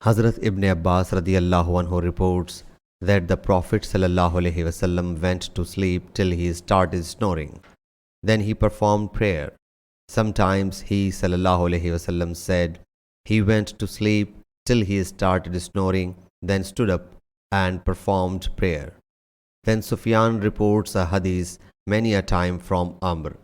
Hazrat Ibn Abbas radiyallahu anhu reports that the Prophet sallallahu alaihi wasallam went to sleep till he started snoring. Then he performed prayer. Sometimes he sallallahu alaihi wasallam said he went to sleep till he started snoring, then stood up and performed prayer. Then Sufyan reports a hadith many a time from Amr.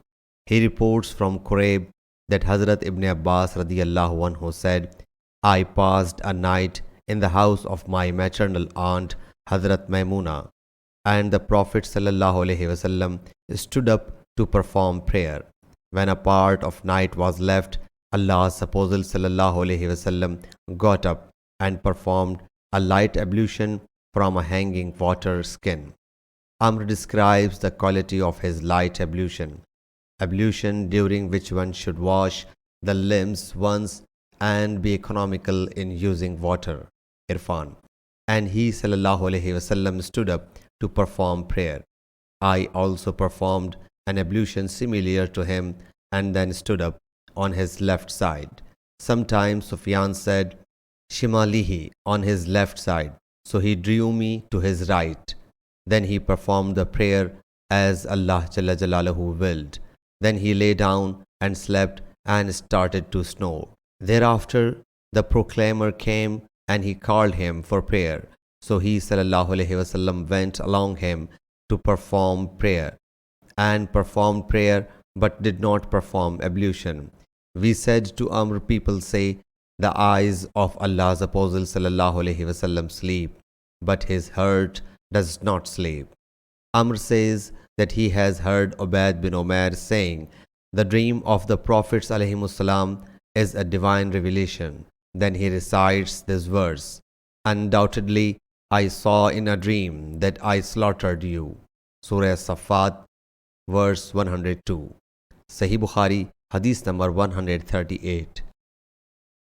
He reports from Qurayb that Hazrat Ibn Abbas radiyallahu anhu said, I passed a night in the house of my maternal aunt Hazrat Maimuna, and the Prophet sallallahu alaihi wasallam stood up to perform prayer. When a part of night was left, Allah's Apostle sallallahu alaihi wasallam got up and performed a light ablution from a hanging water skin. Amr describes the quality of his light ablution during which one should wash the limbs once and be economical in using water, irfan. And he sallallahu alaihi wasallam stood up to perform prayer. I also performed an ablution similar to him and then stood up on his left side. Sometimes Sufyan said, Shimalihi, on his left side, so he drew me to his right. Then he performed the prayer as Allah Jalla Jalaluhu willed. Then he lay down and slept and started to snore. Thereafter the proclaimer came and he called him for prayer. So he sallallahu alaihi wasallam went along him to perform prayer, and performed prayer but did not perform ablution. We said to Amr, people say, the eyes of Allah's Apostle sallallahu alaihi wasallam sleep, but his heart does not sleep. Amr says that he has heard Ubayd bin Umar saying, the dream of the Prophets ﷺ is a divine revelation. Then he recites this verse, undoubtedly I saw in a dream that I slaughtered you. Surah Safat, verse 102. Sahih Bukhari, Hadith number 138.